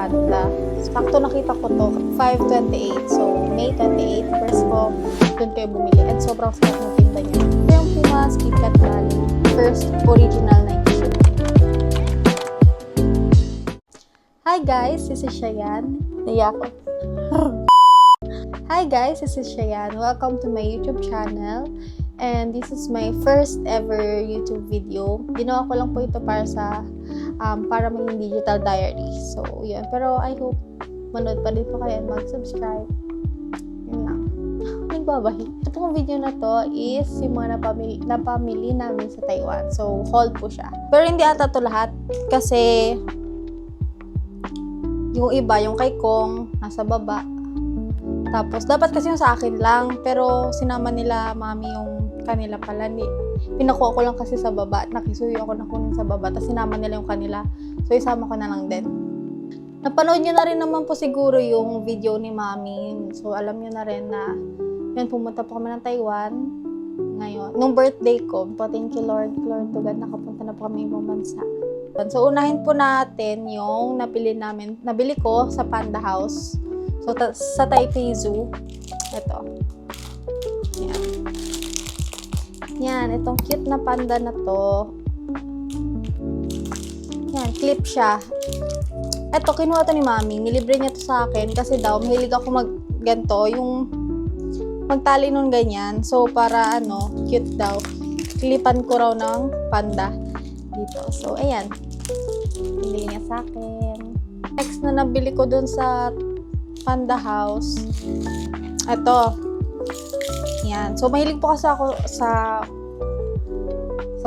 panda. Sakto nakita ko to, 5.28. So, May 28, first ko, doon kayo bumili. And sobrang sarap ng tinda niya. Ito yung Pumas KitKat Valley. First original na issue. Hi guys, this is Shayan. Naiya ko. Hi guys, this is Shayan. Welcome to my YouTube channel. And this is my first ever YouTube video. Ginawa ko lang po ito para maging digital diary. So, yun. Pero I hope manood pa din po kayo and mag-subscribe. Yun lang. Nagbabahi. Itong video na to is yung mga napamili namin sa Taiwan. So, haul po siya. Pero hindi ata to lahat. Kasi yung iba, yung kay Kong, nasa baba. Tapos, dapat kasi yung sa akin lang. Pero, sinama nila mami yung kanila pala. Pinakuha ko lang kasi sa baba. Nakisuyo ako na kunin sa baba. Tapos, sinama nila yung kanila. So, isama ko na lang din. Napanood nyo na rin naman po siguro yung video ni mami. So, alam nyo na rin na yun, pumunta po kami ng Taiwan. Ngayon, nung birthday ko, thank you Lord to God, nakapunta na po kami ibang bansa. So, unahin po natin yung nabili ko sa Panda House. So, sa Taipei Zoo. Ito. Yan. Yan, itong cute na panda na to. Yan, clip siya. Ito, kinuha to ni mami. Nilibre niya to sa akin kasi daw, mahilig ako ganito, yung magtali nun ganyan. So, para cute daw. Klipan ko raw ng panda dito. So, ayan. Binili niya sa akin. Next na nabili ko dun sa Panda House. Ito. Yan. So, mahilig po kasi ako sa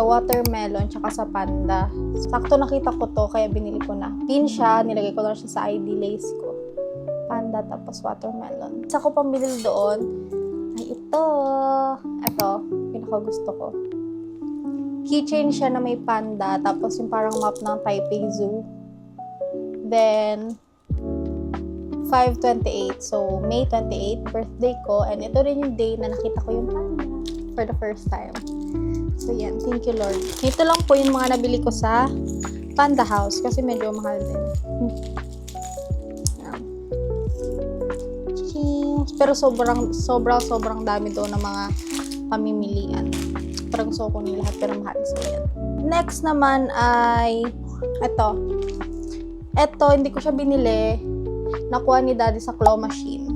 watermelon tsaka sa panda. Sakto nakita ko to, kaya binili ko na. Pin siya, nilagay ko lang siya sa ID lace ko. Panda tapos watermelon. Isa ko pang binili doon ay ito. Ito, pinakagusto ko. Keychain siya na may panda, tapos yung parang map ng Taipei Zoo. Then, 5.28. So, May 28, birthday ko. And ito rin yung day na nakita ko yung panda for the first time. So, yan. Thank you, Lord. Ito lang po yung mga nabili ko sa Panda House kasi medyo mahal din. Pero sobrang dami doon ng mga pamimilian. Parang gusto ko nila lahat pero mahal. So, yan. Next naman ay ito. Ito, hindi ko siya binili. Nakuha ni Daddy sa claw machine.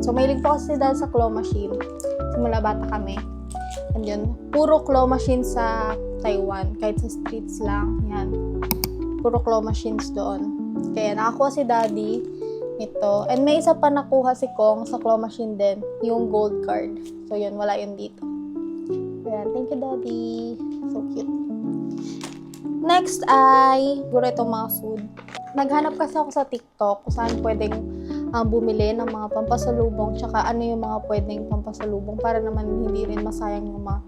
So, mahilig po kasi si Daddy sa claw machine. Simula bata kami. And yun, puro claw machine sa Taiwan. Kahit sa streets lang. Yan. Puro claw machines doon. Kaya nakakuha si Daddy ito. And may isa pa nakuha si Kong sa claw machine din. Yung gold card. So, yun. Wala yun dito. Ayan. Thank you, Daddy. So cute. Next ay siguro itong mga food. Naghanap kasi ako sa TikTok kung saan pwedeng bumili ng mga pampasalubong tsaka ano yung mga pwedeng pampasalubong para naman hindi rin masayang yung mga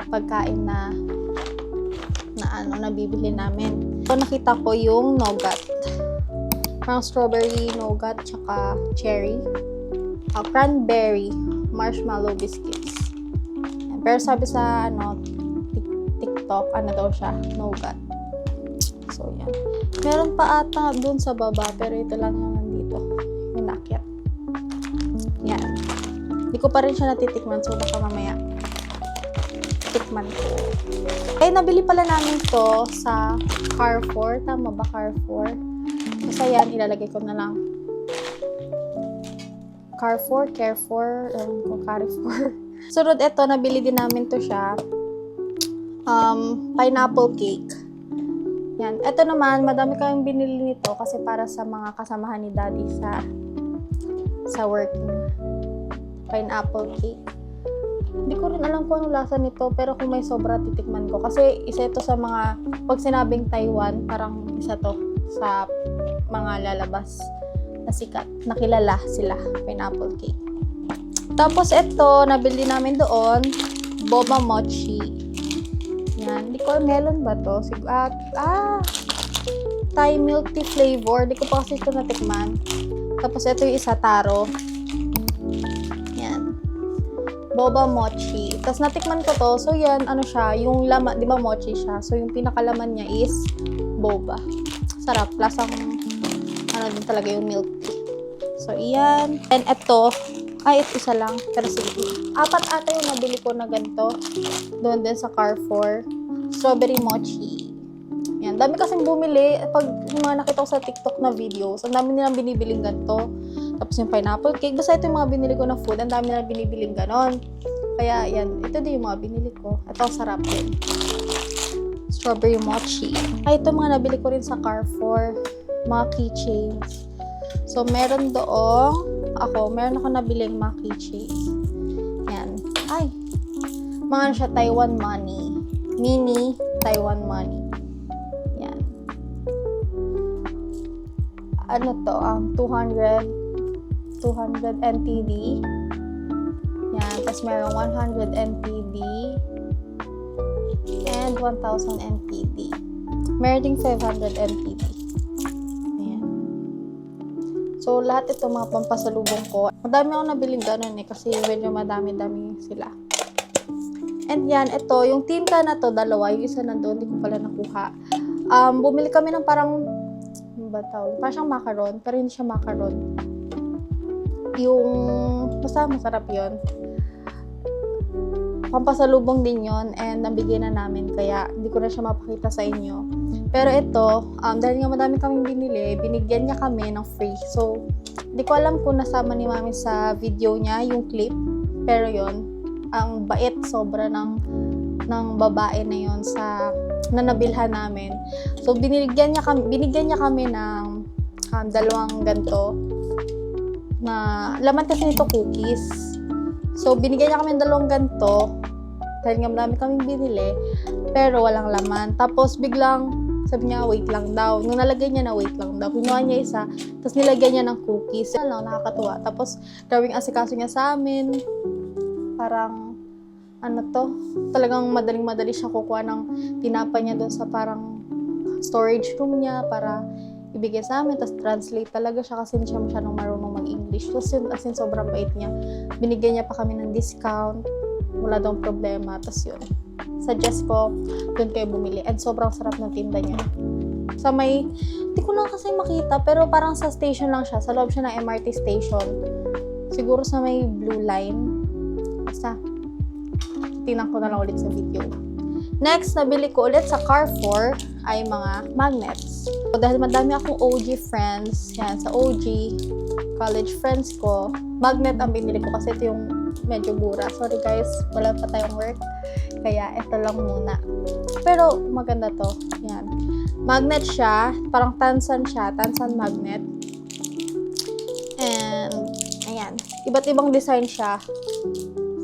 pagkain na bibili namin. So, nakita ko yung nougat. Parang strawberry nougat tsaka cherry. Cranberry marshmallow biscuits. Pero sabi sa TikTok, daw siya, nougat. So, yan. Meron pa ata dun sa baba, pero ito lang yung nandito. Yung nakyat. Yan. Hindi ko pa rin siya natitikman, so baka mamaya tikman ko. Eh, nabili pala namin to sa Carrefour. Tama ba, Carrefour? Basta yan, ilalagay ko na lang. Carrefour. Sunod, ito, nabili din namin to siya. Pineapple cake. Yan. Ito naman, madami kaming binili nito kasi para sa mga kasamahan ni Daddy sa work niya. Pineapple cake. Hindi ko rin alam kung anong lasa nito, pero kung may sobra, titikman ko. Kasi isa ito sa mga, pag sinabing Taiwan, parang isa to sa mga lalabas na sikat. Nakilala sila. Pineapple cake. Tapos ito, nabili namin doon, boba mochi. Yan. Hindi ko, melon ba to? Thai milk tea flavor. Hindi ko pa kasi ito natikman. Tapos ito yung isa, taro. Yan. Boba mochi. Tapos natikman ko to. So yan, siya, yung laman, di ba mochi siya? So yung pinakalaman niya is boba. Sarap. Lasang ano din talaga yung milk tea. So, iyan. And ito, ito isa lang. Pero sige, 4 ata yung nabili ko na ganito. Doon din sa Carrefour. Strawberry mochi. Yan. Dami kasing bumili. Pag yung mga nakita ko sa TikTok na videos, ang dami nilang binibiling ganito. Tapos yung pineapple cake. Basta ito yung mga binili ko na food. Ang dami nilang binibiling ganon. Kaya, yan. Ito din yung mga binili ko. Ito, sarap din. Strawberry mochi. Ito mga nabili ko rin sa Carrefour. Mga keychains. So, meron ako nabiling mga keychains. Yan. Mga ano siya, Taiwan money. Mini Taiwan money. Yan. Ano to? 200 NTD. Yan. Tapos meron 100 NTD and 1,000 NTD. Meron ding 500 NTD. So, lahat ito mga pampasalubong ko. Madami ako nabiling ganun kasi medyo madami-dami sila. And yan, ito, yung tinta na to, dalawa, yung isa nandun, hindi ko pala nakuha. Bumili kami ng parang, ano ba tawag? Parang siyang macaron, pero hindi siya macaron. Yung, basta masarap yun. Pampasalubong din yon and nabigay na namin, kaya hindi ko na siya mapakita sa inyo. Pero ito, dahil nga madami kaming binili, binigyan niya kami ng free. So, hindi ko alam kung nasama ni Mami sa video niya yung clip. Pero yon, ang bait sobra ng babae na yon na nabilhan namin. So, binigyan niya kami ng dalawang ganto na laman kasi nito cookies. So, binigyan niya kami ng dalawang ganto dahil nga marami kaming binili, pero walang laman. Tapos, biglang, sabi niya, wait lang daw. Nung nalagay niya na wait lang daw, kinuha niya isa, tapos nilagay niya ng cookies. Yan lang, nakakatuwa. Tapos, gawing asikaso niya sa amin. Parang, talagang madaling-madali siya kukuha ng tinapa niya doon sa parang storage room niya para ibigay sa amin, tapos translate talaga siya kasi hindi siya masyadong marunong mag-English. Tapos yun, as in, sobrang bait niya. Binigyan niya pa kami ng discount. Wala daw problema. Tapos yun, suggest ko, doon kayo bumili. And sobrang sarap ng tinda niya. Sa may, hindi ko na kasi makita, pero parang sa station lang siya. Sa loob siya ng MRT station. Siguro sa may blue line. Basta, tingnan ko na lang ulit sa video. Next, nabili ko ulit sa Carrefour ay mga magnets. So, dahil madami akong OG friends, yan, sa OG college friends ko, magnet ang binili ko kasi ito yung medyo mura. Sorry guys, wala pa tayong work. Kaya ito lang muna. Pero maganda to. Yan. Magnet siya. Parang tansan siya. Tansan magnet. And, ayan. Iba't ibang design siya.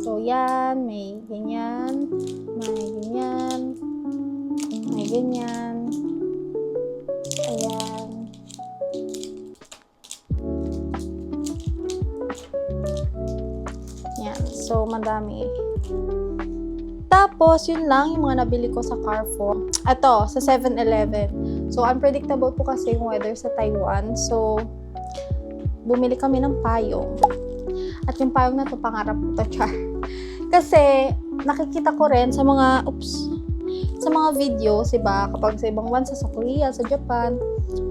So, yan. May ganyan. May ganyan. May ganyan. Ayan. Yan. So, madami. Tapos, yun lang yung mga nabili ko sa Carrefour. Ito, sa 7-Eleven. So, unpredictable po kasi yung weather sa Taiwan. So, bumili kami ng payong. At yung payong na to, pangarap ko to, char. Kasi, nakikita ko rin sa mga, sa mga videos, diba? Kapag sa ibang bansa, sa Korea, sa Japan,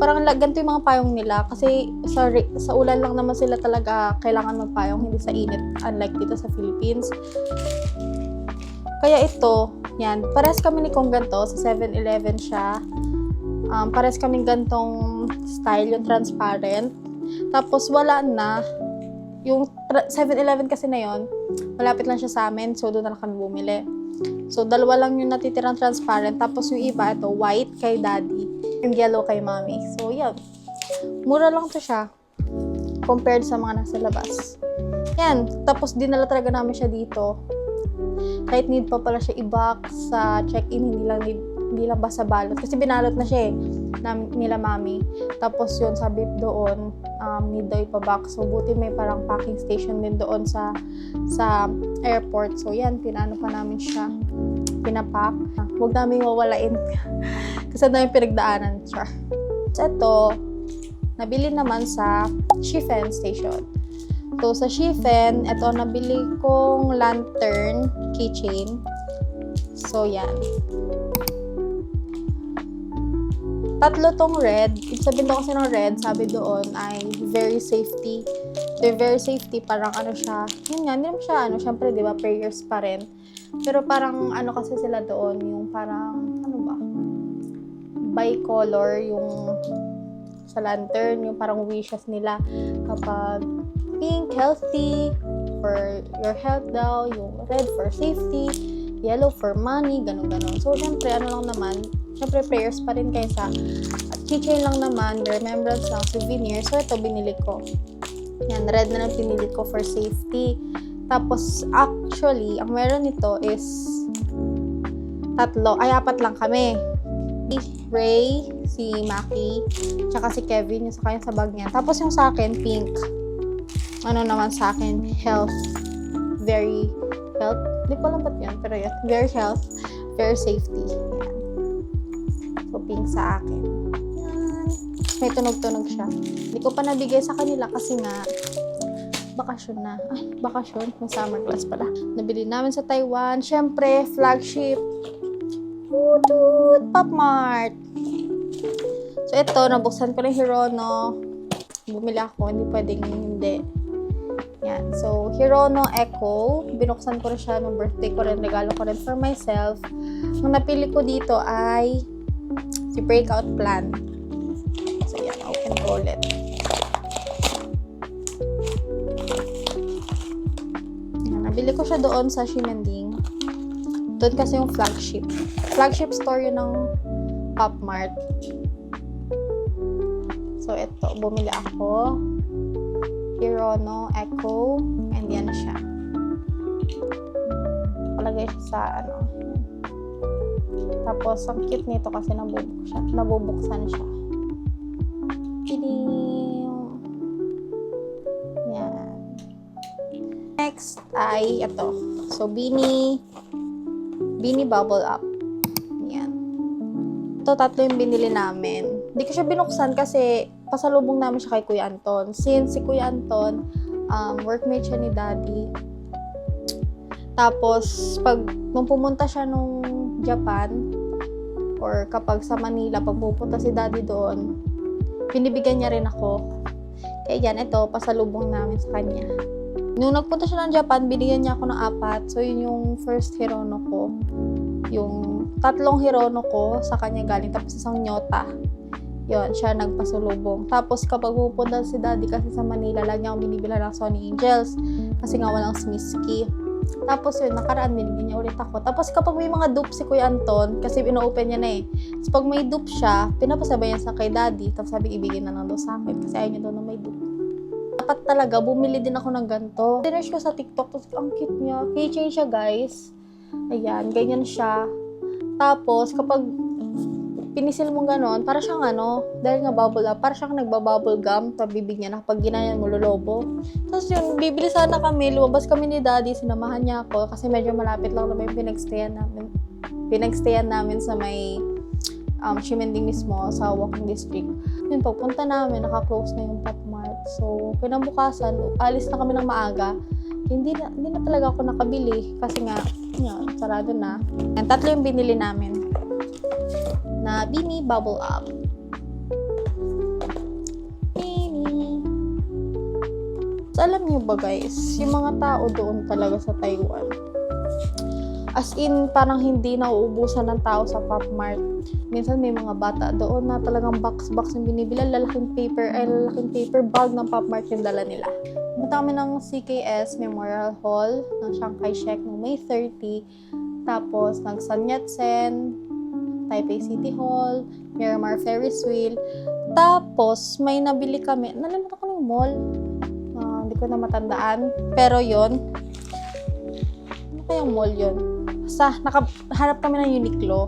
parang ganito yung mga payong nila. Kasi, sa ulan lang naman sila talaga kailangan magpayong, hindi sa init. Unlike dito sa Philippines. Kaya ito, yan, pares kami ni Kong ganito, sa 7-Eleven siya. Pares kaming gantong style, yung transparent. Tapos wala na, yung 7-Eleven kasi na yon, malapit lang siya sa amin, so doon na lang kami bumili. So, dalawa lang yung natitirang transparent, tapos yung iba, ito, white kay daddy, yung yellow kay mommy. So, yan. Mura lang to siya, compared sa mga nasa labas. Yan, tapos dinala talaga namin siya dito. Kahit need pa pala siya i-box sa check-in, hindi lang basta balot. Kasi binalot na siya nila mami. Tapos yun, sabi doon, need daw ipa-box. So, buti may parang packing station din doon sa airport. So, yan, pinano pa namin siya. Pinapack. Huwag namin wawalain. Kasi na yung pinagdaanan siya. So, ito, nabili naman sa Shifen station. So, sa Shifen, ito, nabili kong lantern keychain. So, yan. Tatlo tong red. Ibig sabihin daw kasi ng red, sabi doon ay very safety. So, very safety, parang ano siya, yun nga, hindi naman siya, syempre, di ba, prayers pa rin. Pero parang, kasi sila doon, yung parang, bicolor, yung sa lantern, yung parang wishes nila. Kapag pink, healthy, for your health daw, yung red for safety, yellow for money, ganun-ganun. So, syempre, syempre, prayers pa rin kaysa keychain lang naman, remembrance lang, souvenir. So, ito, binili ko. Yan, red na lang pinili ko for safety. Tapos, actually, ang meron nito is 4 lang kami. Ray, si Maki, tsaka si Kevin, yung sa kanya sa bag niya. Tapos, yung sa akin, pink. Naman sa akin, health. Very health. Hindi ko alam ba't yan, pero yun. Very health, very safety. Yan. So, pink sa akin. Yan. May tunog-tunog siya. Hindi ko pa nabigay sa kanila kasi nga, bakasyon na. Ay, bakasyon. May summer class pala. Nabili namin sa Taiwan. Siyempre, flagship. Toot! Pop Mart. So, ito, nabuksan ko na yung Hirono. Bumili ako. Hindi pwedeng hindi. Yan. So, Hirono Echo. Binuksan ko rin siya nung birthday ko rin. Regalo ko rin for myself. Ang napili ko dito ay si Breakout Plan. So, yan. Open ko ulit. Yan. Nabili ko siya doon sa Ximending. Doon kasi yung flagship. Flagship store yun ng Pop Mart. So, ito. Bumili ako. Hirono Echo. And yan na siya. Palagay siya sa Tapos, ang cute nito kasi nabubuksan siya. Yan. Next ay ito. So, Beanie Bubble Up. Yan. Ito, 3 yung binili namin. Hindi ko siya binuksan kasi pasalubong namin siya kay Kuya Anton. Since si Kuya Anton, workmate siya ni Daddy. Tapos, nung pumunta siya nung Japan, or kapag sa Manila, pag pupunta si Daddy doon, binibigyan niya rin ako. Kaya yan, ito, pasalubong namin sa kanya. Nung nagpunta siya ng Japan, binigyan niya ako ng 4. So, yun yung first Hirono ko. Yung 3 Hirono ko sa kanya galing, tapos isang Nyota. Yun, siya nagpasalubong. Tapos, kapag pupunta si Daddy kasi sa Manila, lang niya akong binibila ng Sony Angels. Kasi nga walang Smiski. Tapos yun, nakaraan, binigyan niya ulit ako. Tapos kapag may mga dupe si Kuya Anton, kasi ino-open niya na eh. Tapos pag may dupe siya, pinapasabay niya sa kay Daddy. Tapos sabi, ibigay na lang daw sa akin. Kasi ayaw niya daw na may dupe. Dapat talaga, bumili din ako ng ganito. Dinesh ko sa TikTok, tapos ang cute niya. Keychain siya, guys. Ayan, ganyan siya. Tapos, kapag pinisil mo ganon, para siyang dahil nga bubble up, para siyang nagbabubble gum sa bibig niya na kapag ginayan mo, lolobo. Tapos yun, bibili sana kami, lumabas kami ni Daddy, sinamahan niya ako kasi medyo malapit lang naman yung pinagstayan namin sa may Ximending mismo, sa walking district. Yun, pagpunta namin, naka-close na yung Pop Mart. So, kinabukasan, alis na kami ng maaga. Hindi na talaga ako nakabili kasi nga, yun, sarado na. Yan, 3 yung binili namin na Beanie Bubble Up. Beanie. So, alam niyo ba guys, yung mga tao doon talaga sa Taiwan, as in, parang hindi nauubusan ng tao sa Pop Mart. Minsan may mga bata doon na talagang box yung binibila, lalaking paper bag ng Pop Mart yung dala nila. Pumunta kami ng CKS Memorial Hall ng Chiang Kai-shek noong May 30. Tapos, nag-Sun Yat-sen, Taipei City Hall, Miramar Ferris Wheel. Tapos, may nabili kami. Nalimutan ko yung mall. Hindi ko na matandaan. Pero yon, ano kayang mall yon? Basta, nakahanap kami ng Uniqlo.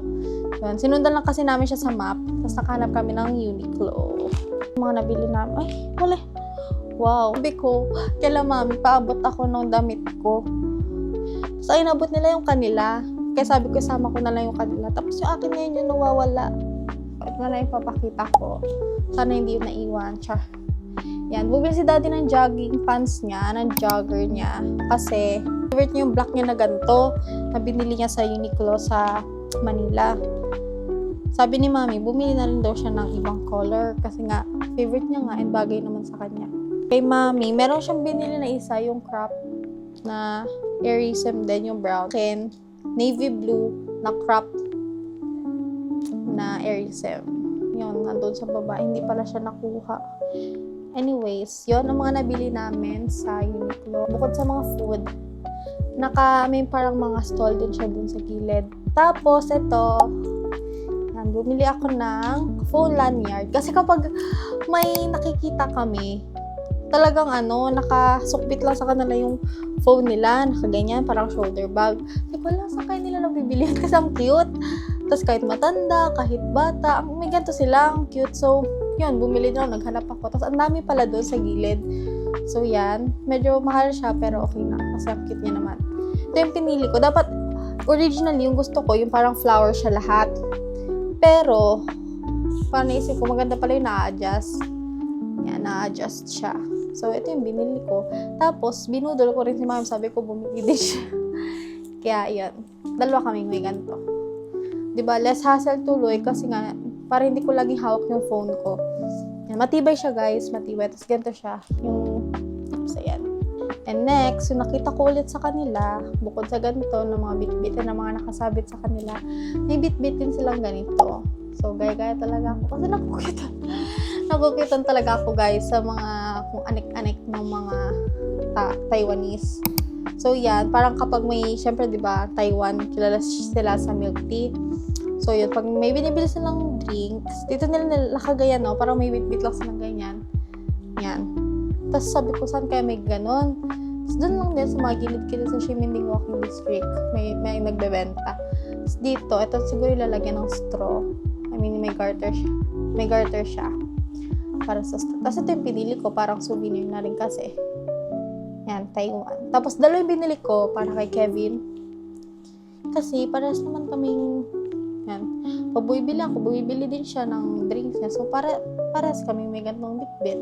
Yun, sinundan lang kasi namin siya sa map. Tapos, nakahanap kami ng Uniqlo. Mga nabili namin. Ay, wala. Wow. Sabi ko, kaila mami, paabot ako ng damit ko. So, inabot nila yung kanila. Kaya sabi ko, sama ko na lang yung kanila. Tapos yung akin ngayon yung nawawala. Ito na lang yung papakita ko. Sana hindi yung naiwan. Char. Yan. Bumili si Daddy ng jogging pants niya, ng jogger niya. Kasi, favorite niya yung black niya na ganito. Na binili niya sa Uniqlo sa Manila. Sabi ni Mami, bumili na rin daw siya ng ibang color kasi nga, favorite niya nga and bagay naman sa kanya. Kay Mami, meron siyang binili na isa, yung crop na Airism din, yung brown. Then, navy blue na crop na Airism. Yun, nandun sa baba. Hindi pala siya nakuha. Anyways, yun ang mga nabili namin sa Uniqlo. Bukod sa mga food, may parang mga stall din siya dun sa gilid. Tapos, ito, bumili ako ng phone lanyard. Kasi kapag may nakikita kami, talagang nakasukbit lang sa kanila yung phone nila, nakaganyan, parang shoulder bag. Like, wala sa kaya nila nabibili kasi ang cute. Tapos kahit matanda, kahit bata, may ganito sila, ang cute. So, yun, bumili na ako, naghanap ako. Tapos ang dami pala doon sa gilid. So, yan. Medyo mahal siya, pero okay na. Kasi ang cute niya naman. Ito yung pinili ko. Dapat, originally, yung gusto ko, yung parang flower siya lahat. Pero, parang naisip ko, maganda pala yung na-adjust. Yan, na-adjust siya. So, ito yung binili ko. Tapos, binudol ko rin si Mami. Sabi ko, bumili din siya. Kaya, yan. Dalawa kaming may ganito. Diba, less hassle tuloy kasi nga, para hindi ko laging hawak yung phone ko. Yan, matibay siya, guys. Matibay. Tapos, ganito siya. Yung, so, yan. And next, yung nakita ko ulit sa kanila, bukod sa ganito, ng mga bit-bit na mga nakasabit sa kanila, may bit-bit din silang ganito. So, gaya-gaya talaga ako. Kasi nakukitan talaga ako, guys, sa mga kung anik-anik ng mga Taiwanese. So, yan. Parang kapag may, syempre, diba, Taiwan, kilala sila sa milk tea. So, yun. Pag may binibili silang drinks, dito nila nakagayan, no? Parang may bit-bit lang silang ganyan. Yan. Tapos sabi ko, saan kaya may ganon? Tapos doon lang din sa mga gilid-gilid sa Ximending Walking District, may nagbebenta. Tapos dito, ito siguro ilalagyan ng straw. I mean, may garter siya. May garter siya. Para sa straw. Tapos ito yung pinili ko, parang souvenir na rin kasi. Yan, Taiwan. Tapos dalawa yung binili ko para kay Kevin. Kasi parehas naman kaming, yan. Pag bumibili din siya ng drinks niya. So, parehas kami may ganitong bit-bit.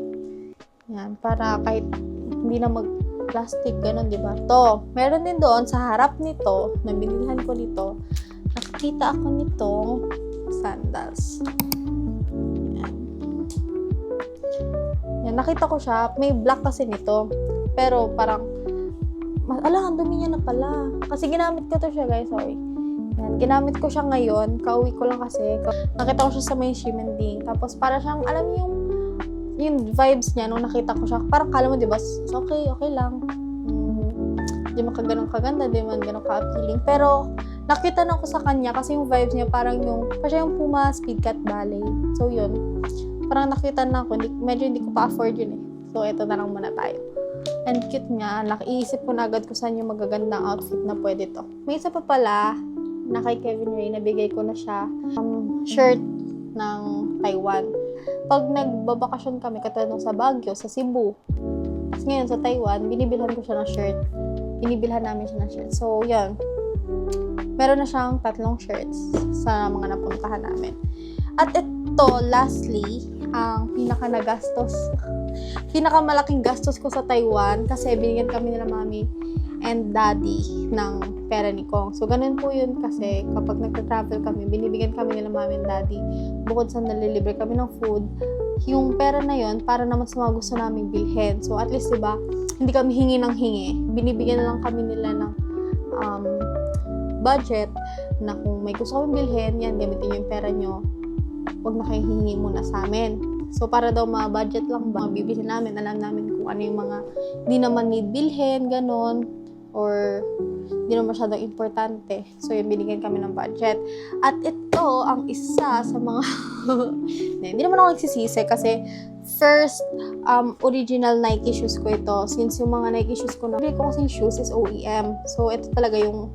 Yan, para kahit hindi na mag-plastic, ganun, di ba? To, meron din doon sa harap nito, na binilhan ko nito, nakikita ako nitong sandals. Yan. Yan, nakita ko siya, may black kasi nito, pero parang, ang dumi niya na pala. Kasi ginamit ko to siya, guys, sorry. Yan, ginamit ko siya ngayon, kauwi ko lang kasi, nakita ko siya sa may Ximending, tapos para siyang, alam niyo yung vibes niya nung nakita ko siya, parang kala mo, di ba, okay lang. Di man ganun kaganda, di man ganun ka-appealing. Pero, nakita na ko sa kanya kasi yung vibes niya parang yung Puma Speedcat Ballet. So, yun. Parang nakita na ako, medyo hindi ko pa-afford yun eh. So, eto na lang muna tayo. And cute nga, iisip ko na agad kung saan yung magagandang outfit na pwede to. May isa pa pala, na kay Kevin Ray, nabigay ko na siya, shirt ng Taiwan. Pag nagbabakasyon kami, katulad sa Baguio, sa Cebu, tapos ngayon sa Taiwan, binibilhan ko siya ng shirt. Binibilhan namin siya ng shirt. So, yan. Meron na siyang 3 shirts sa mga napuntahan namin. At ito, lastly, ang pinakamalaking gastos ko sa Taiwan kasi binigyan kami nila Mami and Daddy ng pera ni Kong. So, ganun po yun kasi kapag nagta-travel kami, binibigyan kami nila Mami and Daddy. Bukod sa nalilibre kami ng food, yung pera na yun, para naman sa mga gusto naming bilhin. So, at least, diba, hindi kami hingi ng hingi. Binibigyan na lang kami nila ng budget na kung may gusto kami bilhin, yan, gamitin yung pera nyo. Huwag na kayo hihingi muna sa amin. So, para daw budget lang ba, bibili namin, alam namin kung ano yung mga hindi naman need bilhin, ganon. Or hindi naman masyadong importante. So, yung binigyan kami ng budget. At ito, ang isa sa mga hindi naman ako nagsisisi kasi first original Nike shoes ko ito. Since yung mga Nike shoes ko na bili ko kasing shoes is OEM. So, ito talaga yung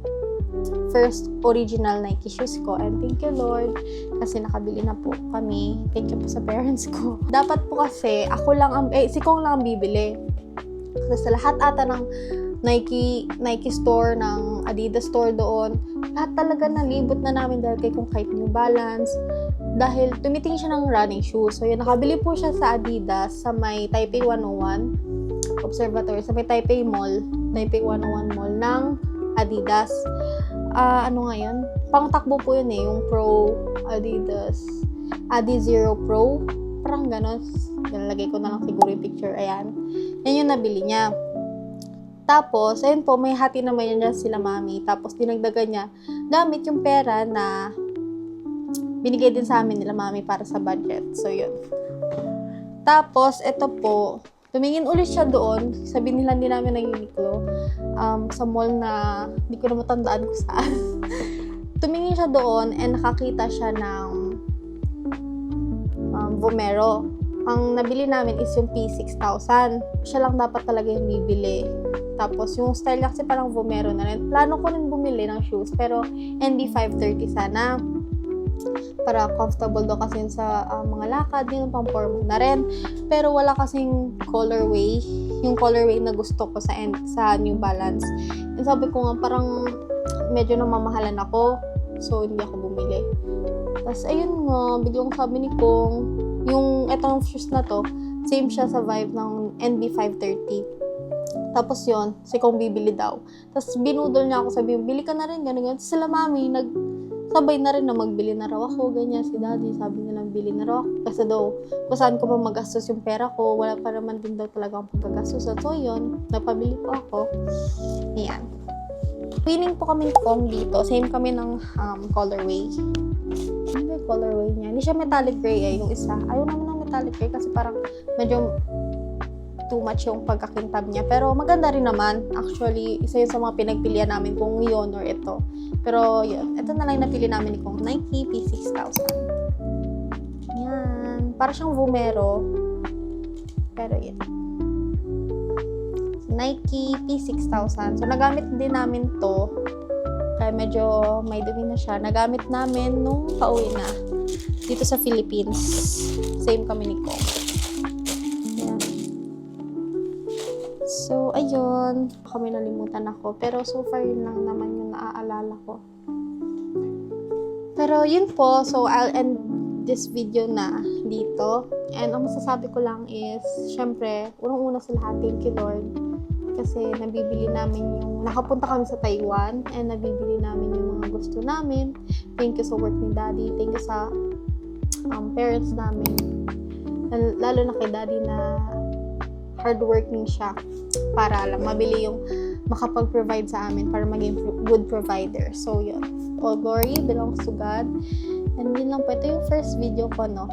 first original Nike shoes ko. And thank you, Lord, kasi nakabili na po kami. Thank you po sa parents ko. Dapat po kasi, si Kong lang ang bibili. Kasi sa lahat ata ng Nike store, ng Adidas store doon, lahat talaga nalibot na namin dahil kay Kong kahit New Balance, dahil tumitingin siya ng running shoes. So yun, nakabili po siya sa Adidas sa may Taipei 101 Observatory, sa may Taipei 101 Mall ng Adidas. Ano nga yun? pang takbo po yun yung Pro Adidas Adizero Pro, parang ganon. Nalagay ko na lang siguro yung picture. Ayan, yan yung nabili niya. Tapos ayun po, may hati naman yan sila mami. Tapos dinagdagan niya gamit yung pera na binigay din sa amin nila mami para sa budget. So yun. Tapos ito po, tumingin ulit siya doon. Sabi nila hindi namin ng Uniqlo, sa mall na hindi ko na matandaan kung saan. Tumingin siya doon and nakakita siya ng Vomero. Ang nabili namin is yung P6000. Siya lang dapat talaga yung bibili. Tapos yung style niya kasi parang Vomero na rin. Plano ko rin bumili ng shoes pero NB530 sana. Para comfortable daw kasi sa mga lakad, yun pang formal na rin. Pero wala kasing colorway. Yung colorway na gusto ko sa New Balance. And sabi ko nga parang medyo namamahalan ako. So hindi ako bumili. Tapos ayun nga, biglang sabi ni Kong, yung etong shoes na to, same siya sa vibe ng NB530. Tapos yun, si Kong bibili daw. Tapos binudol niya ako, sabi, bili ka na rin, ganun. Sila mami, sabay na rin na magbili na raw ako, ganyan. Si daddy, sabi nilang bili na raw ako. Kasi daw, kung saan ko pa magastos yung pera ko, wala pa naman din daw talaga akong pagkagastos. So yun, napabili po ako. Ayan. Feeling po kami Kong dito. Same kami ng colorway. Ano yung colorway niya? Hindi siya metallic gray yung isa. Ayaw naman ng metallic gray kasi parang medyo too much yung pagkakintab niya. Pero maganda rin naman. Actually, isa yun sa mga pinagpilian namin kung yun or ito. Pero yun, ito na lang napili namin kung Nike P6000. Yan. Para siyang Vomero. Pero yun. Nike P6000. So, nagamit din namin to. Kaya medyo may dumi na siya. Nagamit namin nung pauwi na. Dito sa Philippines. Same kami ni Kong. Yan. So, ayun. Kami nalimutan ako. Pero so far, yun lang naman yung naaalala ko. Pero yun po. So, I'll end this video na dito. And ang masasabi ko lang is, syempre, unang-una sa lahat, thank you Lord. Kasi nabibili namin nakapunta kami sa Taiwan and nabibili namin yung mga gusto namin. Thank you sa work ni Daddy. Thank you sa parents namin. Lalo na kay Daddy na hardworking siya para lang mabili yung makapag-provide sa amin para maging good provider. So, yun. All glory belongs to God. And yun lang po. Ito yung first video ko, no?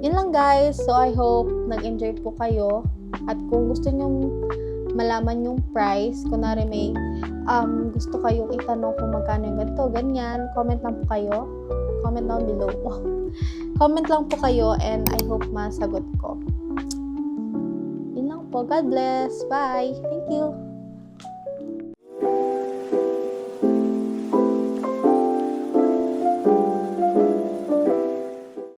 Yun lang, guys. So, I hope nag-enjoy po kayo. At kung gusto nyo malaman yung price, kunwari may gusto kayong itanong kung magkano yung ganito, ganyan, comment lang po kayo. Comment down below. Comment lang po kayo and I hope masagot ko. Yun lang po. God bless. Bye. Thank you.